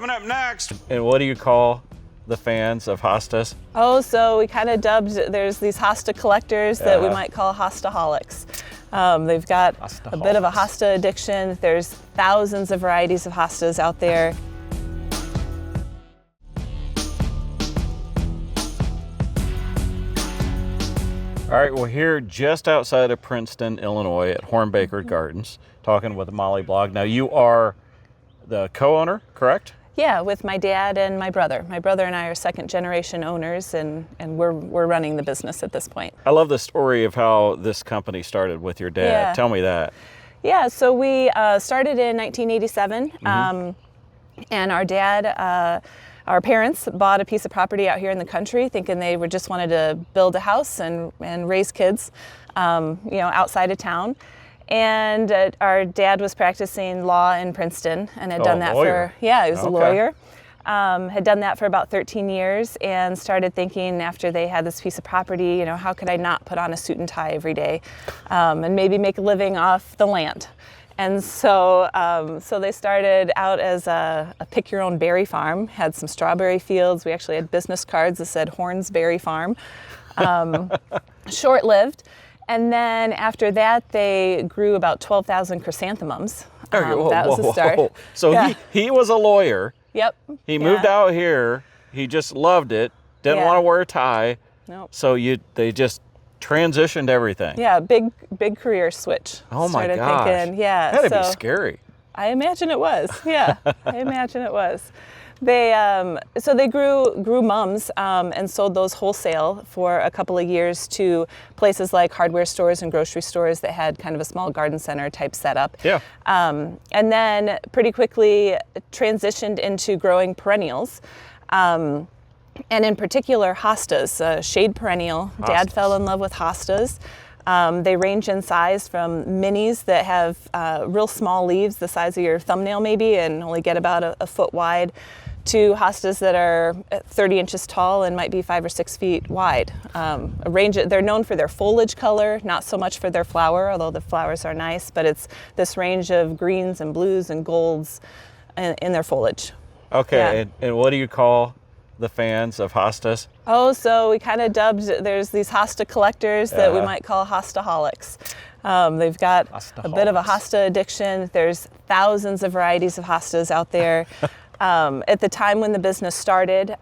Coming up next. And what do you call the fans of hostas? Oh, so we kind of dubbed, there's these hosta collectors that we might call hostaholics. They've got a bit of a hosta addiction. There's thousands of varieties of hostas out there. All right, we're here just outside of Princeton, Illinois at Hornbaker Gardens, talking with Molly Blogg. Now you are the co-owner, correct? Yeah, with my dad and my brother. My brother and I are second generation owners, and we're running the business at this point. I love the story of how this company started with your dad. Yeah. Tell me that. Yeah, so we started in 1987, and our dad, our parents bought a piece of property out here in the country, thinking they would just wanted to build a house and raise kids, outside of town. And our dad was practicing law in Princeton and had done that he was a lawyer. Had done that for about 13 years and started thinking after they had this piece of property, how could I not put on a suit and tie every day and maybe make a living off the land? And so they started out as a pick-your-own berry farm, had some strawberry fields. We actually had business cards that said Horns Berry Farm. Short-lived. And then after that, they grew about 12,000 chrysanthemums. That was the start. So he was a lawyer. Yep. He moved out here. He just loved it. Didn't want to wear a tie. Nope. So they just transitioned everything. Yeah, big career switch. Oh my gosh. Started thinking, That'd be scary. I imagine it was. Yeah, I imagine it was. They grew mums and sold those wholesale for a couple of years to places like hardware stores and grocery stores that had kind of a small garden center type setup. Yeah. And then pretty quickly transitioned into growing perennials. And in particular, hostas, shade perennial. Hostas. Dad fell in love with hostas. They range in size from minis that have real small leaves, the size of your thumbnail maybe, and only get about a foot wide, to hostas that are 30 inches tall and might be 5 or 6 feet wide. They're known for their foliage color, not so much for their flower, although the flowers are nice, but it's this range of greens and blues and golds in their foliage. Okay, and what do you call the fans of hostas? Oh, so we kind of dubbed, there's these hosta collectors that we might call hostaholics. They've got a bit of a hosta addiction. There's thousands of varieties of hostas out there. At the time when the business started,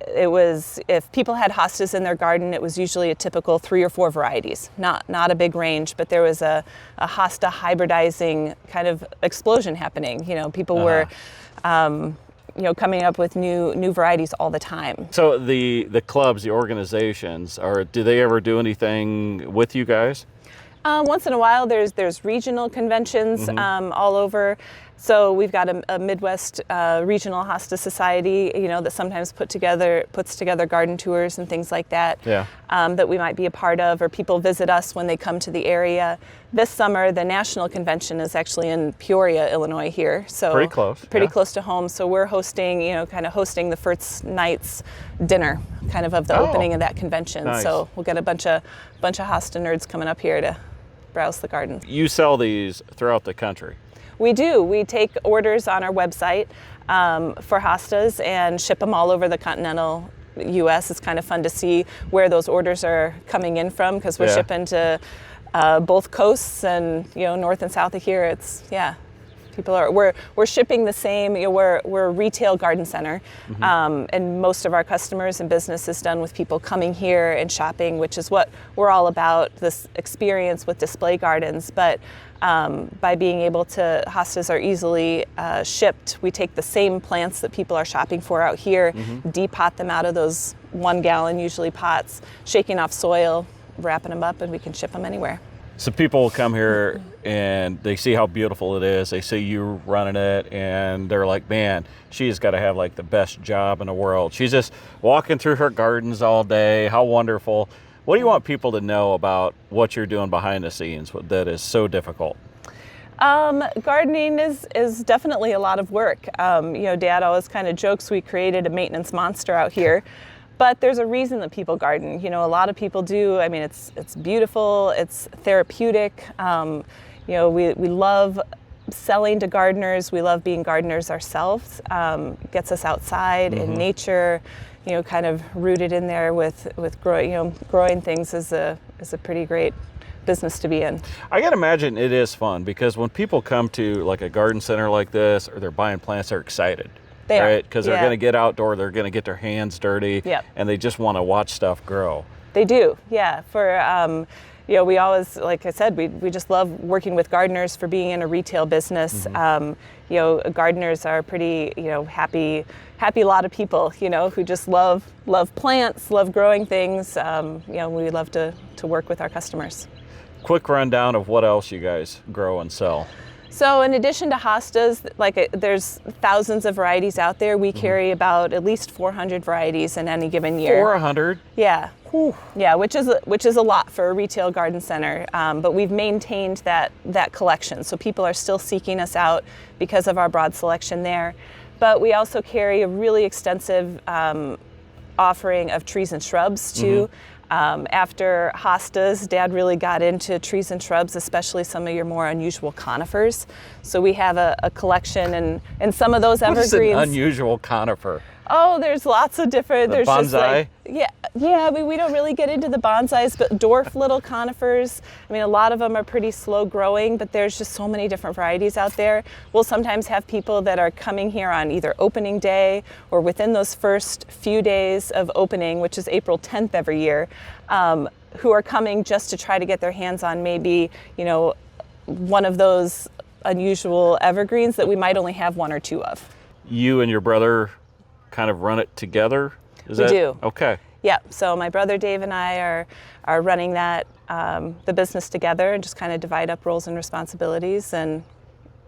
it was, if people had hostas in their garden, it was usually a typical 3 or 4 varieties, not a big range, but there was a hosta hybridizing kind of explosion happening. People were coming up with new varieties all the time. So the clubs, the organizations, do they ever do anything with you guys? Once in a while, there's regional conventions all over. So we've got a Midwest regional hosta society, that sometimes puts together garden tours and things like that. Yeah. That we might be a part of, or people visit us when they come to the area. This summer, the national convention is actually in Peoria, Illinois here. So pretty close. Pretty close to home. So we're hosting the first night's dinner, kind of the opening of that convention. Nice. So we'll get a bunch of hosta nerds coming up here to browse the garden. You sell these throughout the country? We do. We take orders on our website for hostas and ship them all over the continental U.S. It's kind of fun to see where those orders are coming in from, because we're shipping to both coasts and north and south of here. We're shipping the same. We're a retail garden center, and most of our customers and business is done with people coming here and shopping, which is what we're all about, this experience with display gardens. But by being able to, hostas are easily shipped. We take the same plants that people are shopping for out here, depot them out of those 1 gallon usually pots, shaking off soil, wrapping them up, and we can ship them anywhere. So people will come here and they see how beautiful it is. They see you running it and they're like, man, she's got to have like the best job in the world. She's just walking through her gardens all day. How wonderful. What do you want people to know about what you're doing behind the scenes that is so difficult? Gardening is definitely a lot of work. Dad always kind of jokes we created a maintenance monster out here. But there's a reason that people garden. A lot of people do. I mean, it's beautiful. It's therapeutic. We love selling to gardeners. We love being gardeners ourselves. Gets us outside in nature, kind of rooted in there with growing things is a pretty great business to be in. I gotta imagine it is fun because when people come to like a garden center like this, or they're buying plants, they're excited. They are. Right? Because they're going to get outdoor, they're going to get their hands dirty, and they just want to watch stuff grow. They do, yeah. For we always, like I said, we just love working with gardeners for being in a retail business. Gardeners are pretty, happy lot of people, who just love plants, love growing things. We love to work with our customers. Quick rundown of what else you guys grow and sell. So in addition to hostas, there's thousands of varieties out there. We carry about at least 400 varieties in any given year. 400? Yeah. Whew. Yeah, which is a lot for a retail garden center. But we've maintained that collection, so people are still seeking us out because of our broad selection there. But we also carry a really extensive offering of trees and shrubs too. After hostas, Dad really got into trees and shrubs, especially some of your more unusual conifers. So we have a collection, and some of those evergreens. What is an unusual conifer? Oh, there's lots of different. The there's bonsai? We don't really get into the bonsais, but dwarf little conifers. I mean, a lot of them are pretty slow growing, but there's just so many different varieties out there. We'll sometimes have people that are coming here on either opening day or within those first few days of opening, which is April 10th every year, who are coming just to try to get their hands on maybe, one of those unusual evergreens that we might only have one or two of. You and your brother kind of run it together? We do. Okay. Yeah, so my brother Dave and I are running that, the business together, and just kind of divide up roles and responsibilities and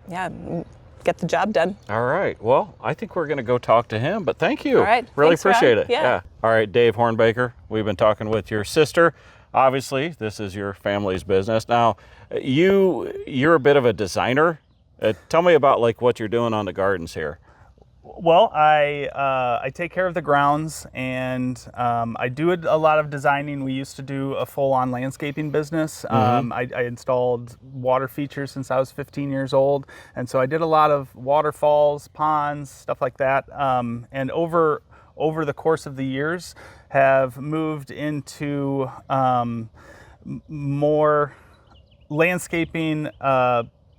get the job done. All right. Well, I think we're going to go talk to him, but thank you. All right. Really Thanks, appreciate Ron. it. Yeah. All right, Dave Hornbaker, we've been talking with your sister. Obviously, this is your family's business. Now, you're a bit of a designer. Tell me about what you're doing on the gardens here. Well, I take care of the grounds, and I do a lot of designing. We used to do a full-on landscaping business. I installed water features since I was 15 years old, and so I did a lot of waterfalls, ponds, stuff like that. And over the course of the years, have moved into more landscaping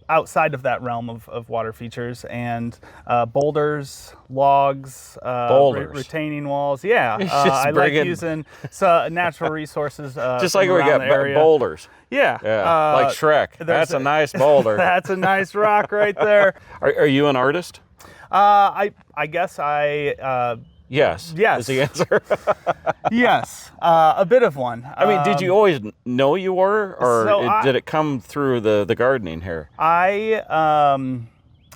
outside of that realm of water features, and boulders, logs, retaining walls. Yeah, I like using natural resources. Just like we got boulders. Yeah. Like Shrek. That's a nice boulder. That's a nice rock right there. Are you an artist? I guess I. Yes. Is the answer. Yes, a bit of one. I mean, did you always know you were, or did it come through the gardening here?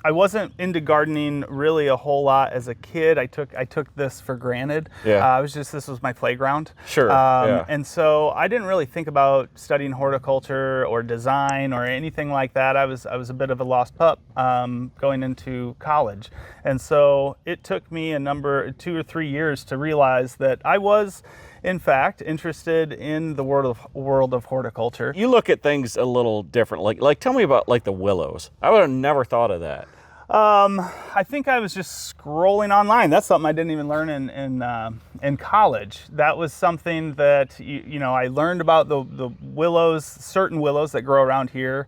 I wasn't into gardening really a whole lot as a kid. I took this for granted. Yeah. This was my playground. Sure. And so I didn't really think about studying horticulture or design or anything like that. I was a bit of a lost pup going into college. And so it took me 2 or 3 years to realize that I was, in fact, interested in the world of horticulture. You look at things a little different. Like tell me about the willows. I would have never thought of that. I think I was just scrolling online. That's something I didn't even learn in college. That was something that I learned about the willows, certain willows that grow around here.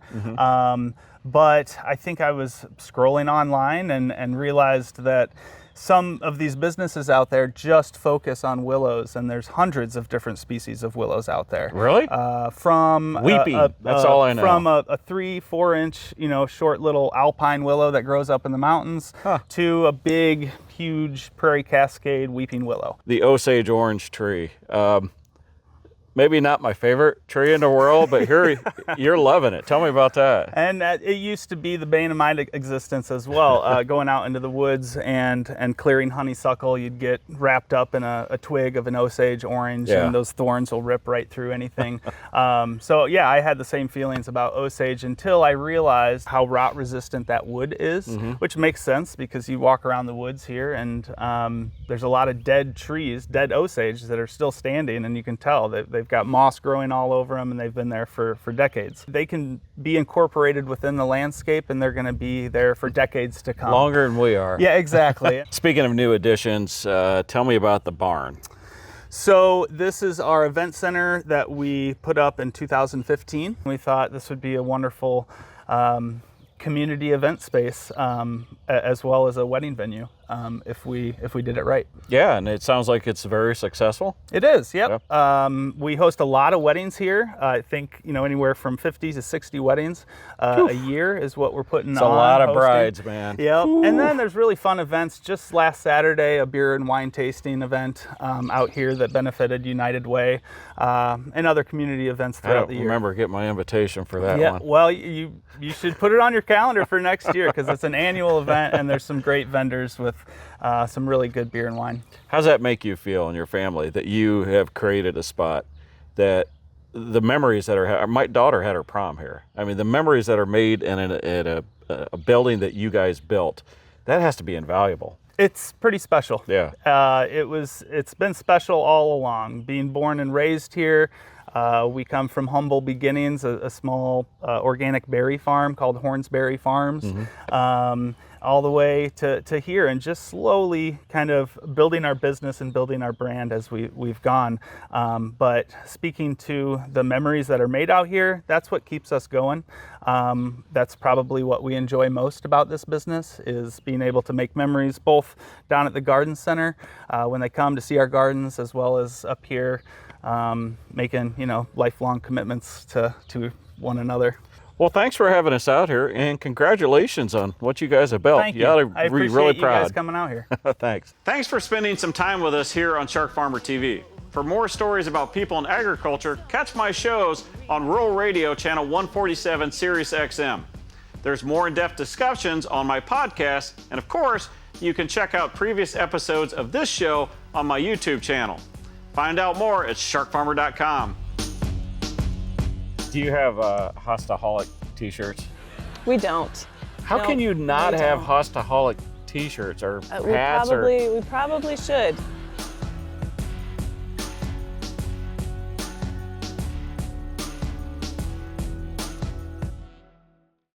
But I think I was scrolling online and realized that some of these businesses out there just focus on willows, and there's hundreds of different species of willows out there. Really? From weeping, that's all I know. From a 3-4 inch, short little alpine willow that grows up in the mountains to a big, huge prairie cascade weeping willow. The Osage orange tree. Maybe not my favorite tree in the world, but here you're loving it. Tell me about that. And it used to be the bane of my existence as well. Going out into the woods and clearing honeysuckle, you'd get wrapped up in a twig of an Osage orange, and those thorns will rip right through anything. So yeah, I had the same feelings about Osage until I realized how rot resistant that wood is, which makes sense because you walk around the woods here and there's a lot of dead trees, dead Osage that are still standing, and you can tell that they've They've got moss growing all over them, and they've been there for decades. They can be incorporated within the landscape, and they're going to be there for decades to come. Longer than we are. Yeah, exactly. Speaking of new additions, tell me about the barn. So this is our event center that we put up in 2015. We thought this would be a wonderful community event space, as well as a wedding venue, if we did it right. Yeah, and it sounds like it's very successful. It is, yep. We host a lot of weddings here. I think anywhere from 50 to 60 weddings a year is what we're putting on. It's a lot of hosting. brides, man. Yep. And then there's really fun events. Just last Saturday, a beer and wine tasting event out here that benefited United Way, and other community events throughout the year. I don't remember getting my invitation for that one. Well, you should put it on your calendar for next year, because it's an annual event, and there's some great vendors with some really good beer and wine. How's that make you feel and your family that you have created a spot that the memories that are, my daughter had her prom here. I mean, the memories that are made in a building that you guys built, that has to be invaluable. It's pretty special. Yeah. It's been special all along. Being born and raised here, we come from humble beginnings, a small organic berry farm called Hornbaker Farms, all the way to here, and just slowly kind of building our business and building our brand as we've gone. But speaking to the memories that are made out here, that's what keeps us going. That's probably what we enjoy most about this business, is being able to make memories both down at the garden center when they come to see our gardens, as well as up here, making lifelong commitments to one another. Well, thanks for having us out here, and congratulations on what you guys have built. Thank you. ought to I be appreciate really you proud. guys coming out here. Thanks. Thanks for spending some time with us here on SharkFarmer TV. For more stories about people in agriculture, catch my shows on Rural Radio Channel 147 Sirius XM. There's more in-depth discussions on my podcast, and of course, you can check out previous episodes of this show on my YouTube channel. Find out more at sharkfarmer.com. Do you have Hostaholic t-shirts? We don't. How No, can you not we have don't. Hostaholic t-shirts or We hats? probably should.